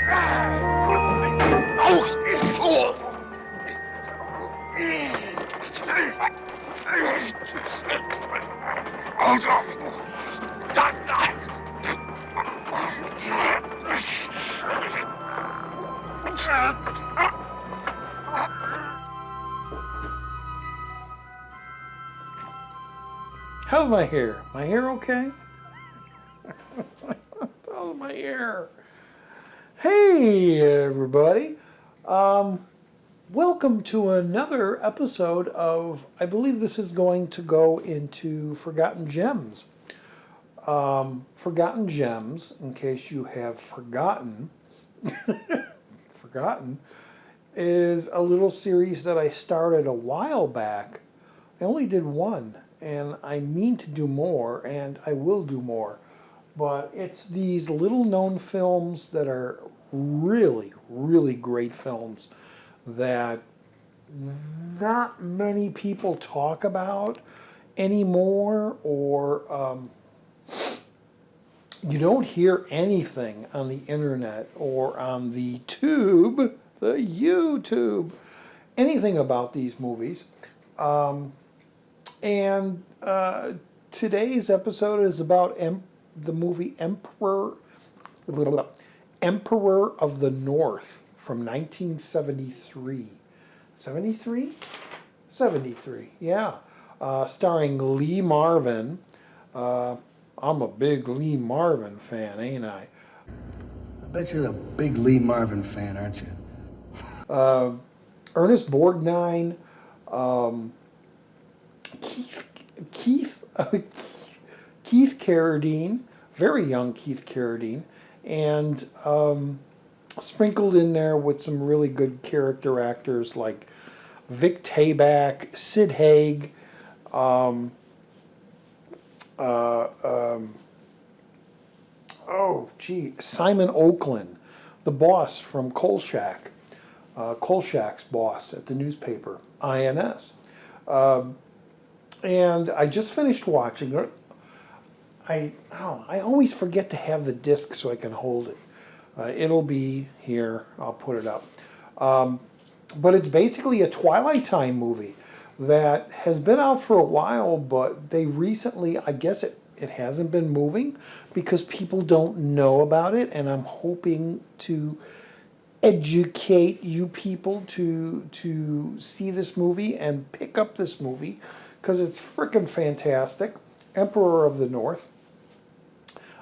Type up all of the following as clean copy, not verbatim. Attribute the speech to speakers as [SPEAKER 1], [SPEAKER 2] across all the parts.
[SPEAKER 1] How's my hair? My hair okay? How's my hair? Hey everybody. Welcome to another episode of, I believe this is going to go into Forgotten Gems. Forgotten Gems, in case you have forgotten, is a little series that I started a while back. I only did one, and I mean to do more, and I will do more. But it's these little known films that are really, really great films that not many people talk about anymore, or you don't hear anything on the internet or on the YouTube, anything about these movies. And today's episode is about the movie Emperor of the North from 1973. 73? 73, yeah. Starring Lee Marvin. I'm a big Lee Marvin fan, ain't I?
[SPEAKER 2] I bet you're a big Lee Marvin fan, aren't you?
[SPEAKER 1] Ernest Borgnine. Keith Carradine, very young Keith Carradine, and sprinkled in there with some really good character actors like Vic Tayback, Sid Haig, Simon Oakland, the boss from Kolchak, Kolchak's boss at the newspaper, INS. And I just finished watching it. I always forget to have the disc so I can hold it. It'll be here. I'll put it up. But it's basically a Twilight Time movie that has been out for a while, but they recently, I guess it hasn't been moving because people don't know about it, and I'm hoping to educate you people to see this movie and pick up this movie because it's freaking fantastic. Emperor of the North.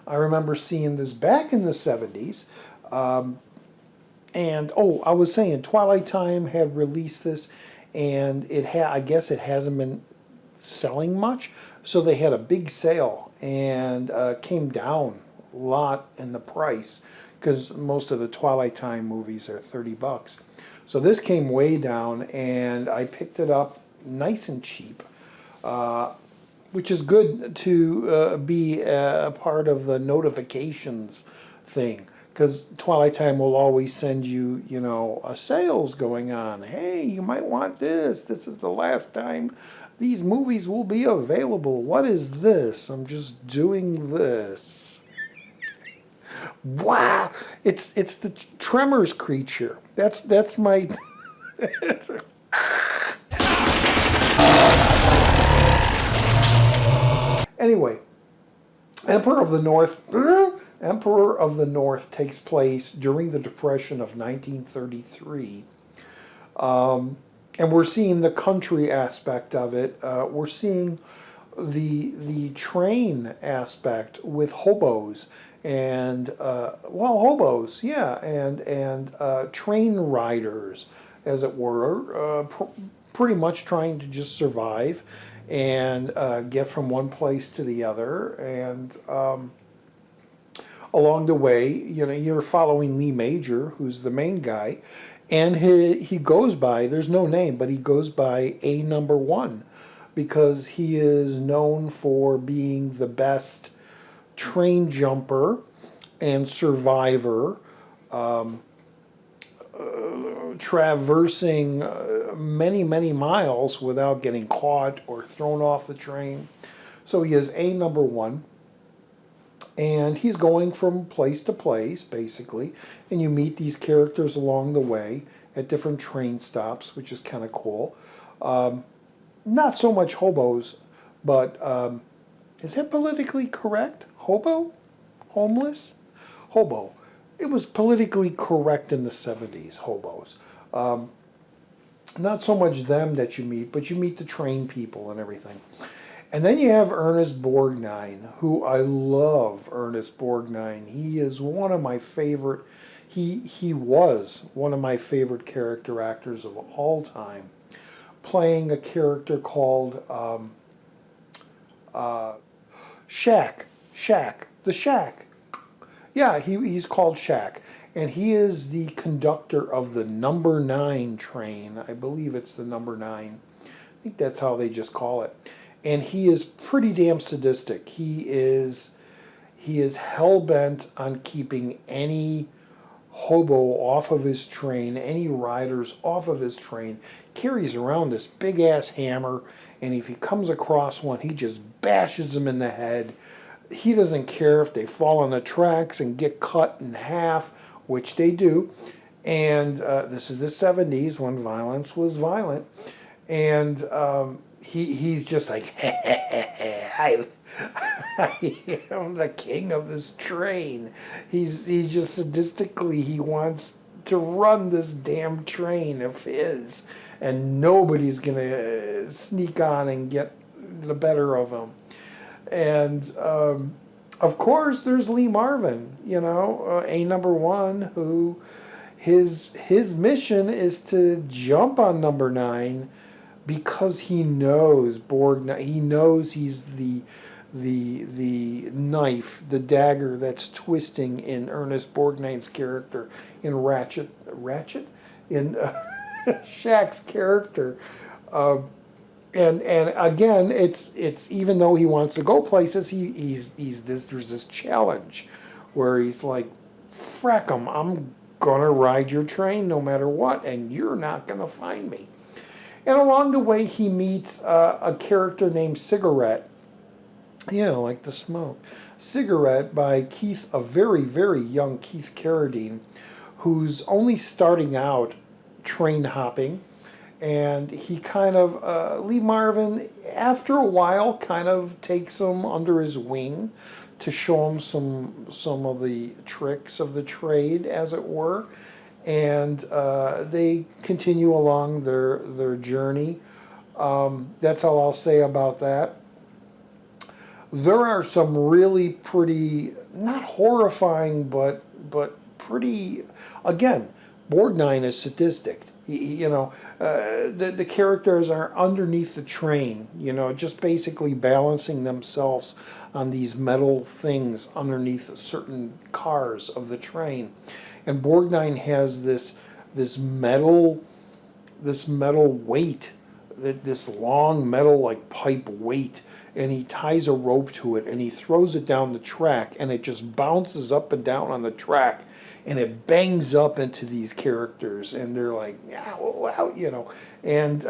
[SPEAKER 1] I remember seeing this back in the 70s. And I was saying Twilight Time had released this, and I guess it hasn't been selling much, so they had a big sale and came down a lot in the price because most of the Twilight Time movies are $30. So this came way down, and I picked it up nice and cheap, which is good to be a part of the notifications thing. Because Twilight Time will always send you, a sales going on. Hey, you might want this. This is the last time these movies will be available. What is this? I'm just doing this. Wow, it's the Tremors creature. That's my. Anyway, Emperor of the North takes place during the Depression of 1933. And we're seeing the country aspect of it. We're seeing the train aspect with hobos and hobos, yeah, and train riders, as it were, pretty much trying to just survive and get from one place to the other. And along the way, you're following Lee Major, who's the main guy, and he goes by, there's no name, but he goes by A Number 1 because he is known for being the best train jumper and survivor, traversing many, many miles without getting caught or thrown off the train. So he is A Number 1. And he's going from place to place, basically, and you meet these characters along the way at different train stops, which is kind of cool. Not so much hobos, but is that politically correct? Hobo? Homeless? Hobo. It was politically correct in the 70s, hobos. Not so much them that you meet, but you meet the train people and everything. And then you have Ernest Borgnine, who I love. Ernest Borgnine. He is one of my favorite. He was one of my favorite character actors of all time, playing a character called Shack. The Shack. Yeah, he's called Shack. And he is the conductor of the number 9 train. I believe it's the number 9. I think that's how they just call it. And he is pretty damn sadistic. He is hell-bent on keeping any hobo off of his train, any riders off of his train. Carries around this big-ass hammer, and if he comes across one, he just bashes them in the head. He doesn't care if they fall on the tracks and get cut in half, which they do. And this is the 70s when violence was violent. And he's just like, I am the king of this train. He's just sadistically, he wants to run this damn train of his, and nobody's gonna sneak on and get the better of him. And of course, there's Lee Marvin, a number 1, who his mission is to jump on number 9 because he knows Borgnine. He knows he's the knife, the dagger that's twisting in Ernest Borgnine's character, in Ratchet, in Shack's character. And again, it's even though he wants to go places, there's this challenge where he's like, frack 'em, I'm gonna ride your train no matter what, and you're not gonna find me. And along the way, he meets a character named Cigarette, like the smoke. Cigarette by Keith, a very, very young Keith Carradine, who's only starting out train hopping. And he kind of, Lee Marvin, after a while, kind of takes him under his wing to show him some of the tricks of the trade, as it were. And they continue along their journey. That's all I'll say about that. There are some really pretty, not horrifying, but pretty, again, Borgnine is sadistic. The characters are underneath the train, just basically balancing themselves on these metal things underneath certain cars of the train. And Borgnine has this metal weight, this long metal like pipe weight, and he ties a rope to it and he throws it down the track, and it just bounces up and down on the track, and it bangs up into these characters, and they're like, wow, and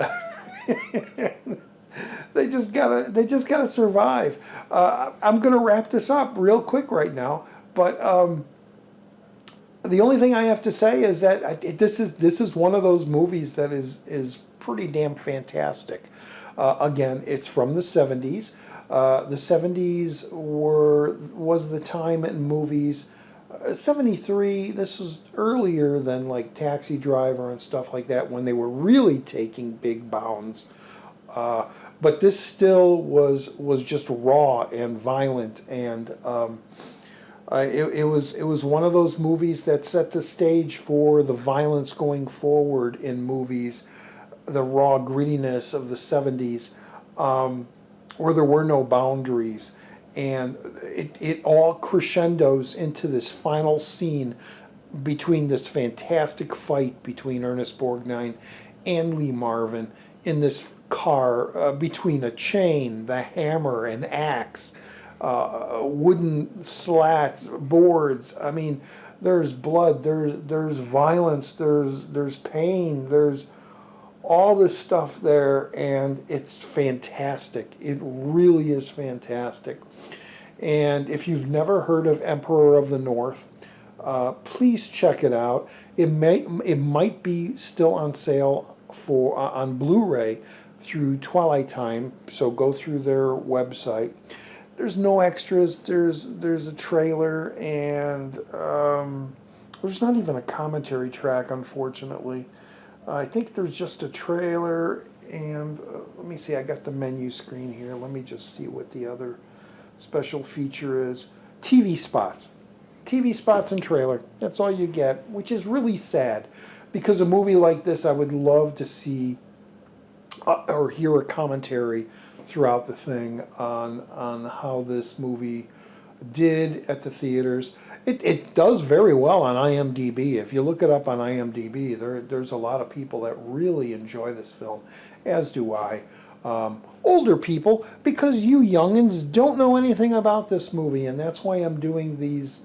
[SPEAKER 1] they just gotta survive. I'm gonna wrap this up real quick right now, but the only thing I have to say is that this is one of those movies that is pretty damn fantastic. Again, it's from the 70s. The 70s was the time in movies. 73, this was earlier than like Taxi Driver and stuff like that, when they were really taking big bounds. But this still was just raw and violent, and it was one of those movies that set the stage for the violence going forward in movies, the raw grittiness of the 70s, where there were no boundaries. And it all crescendos into this final scene between this fantastic fight between Ernest Borgnine and Lee Marvin in this car, between a chain, the hammer, and axe, wooden slats, boards. I mean, there's blood, there's violence, there's pain, there's all this stuff there, and it's fantastic. It really is fantastic. And if you've never heard of Emperor of the North, please check it out. It might be still on sale for on Blu-ray through Twilight Time. So go through their website. There's no extras. There's a trailer, and there's not even a commentary track, unfortunately. I think there's just a trailer, and let me see. I got the menu screen here. Let me just see what the other special feature is. TV spots. TV spots and trailer. That's all you get, which is really sad, because a movie like this, I would love to see or hear a commentary throughout the thing on how this movie did at the theaters. It does very well on IMDb. If you look it up on IMDb, there's a lot of people that really enjoy this film, as do I. Older people, because you youngins don't know anything about this movie, and that's why I'm doing these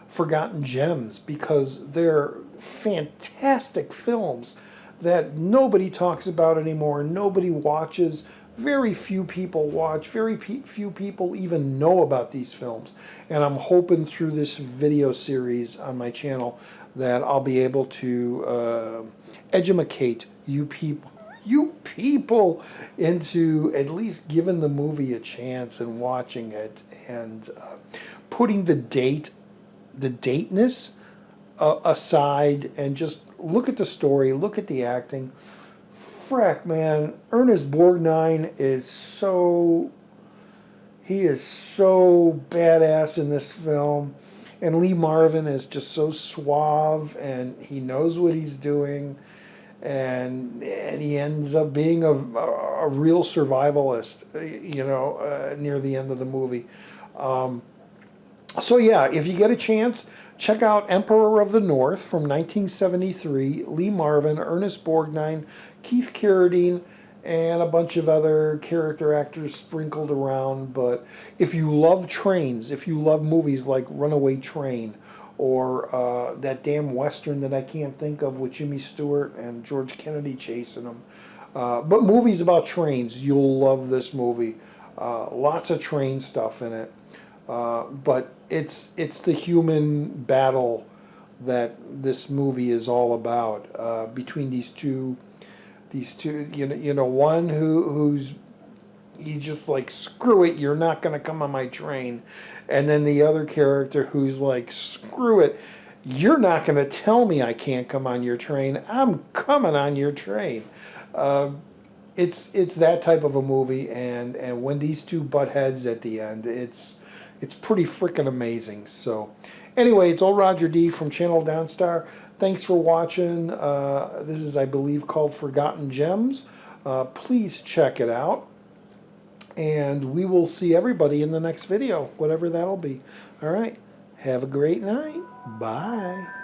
[SPEAKER 1] forgotten gems, because they're fantastic films that nobody talks about anymore, nobody watches. Very few people watch, very few people even know about these films. And I'm hoping through this video series on my channel that I'll be able to educate you people into at least giving the movie a chance and watching it, and putting the dateness aside, and just look at the story, look at the acting. Frack, man, Ernest Borgnine is so badass in this film, and Lee Marvin is just so suave, and he knows what he's doing, and he ends up being a real survivalist, near the end of the movie. So yeah, if you get a chance, check out Emperor of the North from 1973, Lee Marvin, Ernest Borgnine, Keith Carradine, and a bunch of other character actors sprinkled around. But if you love trains, if you love movies like Runaway Train, or that damn Western that I can't think of with Jimmy Stewart and George Kennedy chasing them, but movies about trains, you'll love this movie. Lots of train stuff in it. But it's the human battle that this movie is all about, between these two, one who's he's just like, screw it, you're not going to come on my train, and then the other character who's like, screw it, you're not going to tell me I can't come on your train, I'm coming on your train. It's that type of a movie, and when these two butt heads at the end, it's pretty freaking amazing. So anyway, it's old Roger D from Channel Donstar. Thanks for watching. This is, I believe, called Forgotten Gems. Please check it out. And we will see everybody in the next video, whatever that'll be. All right. Have a great night. Bye.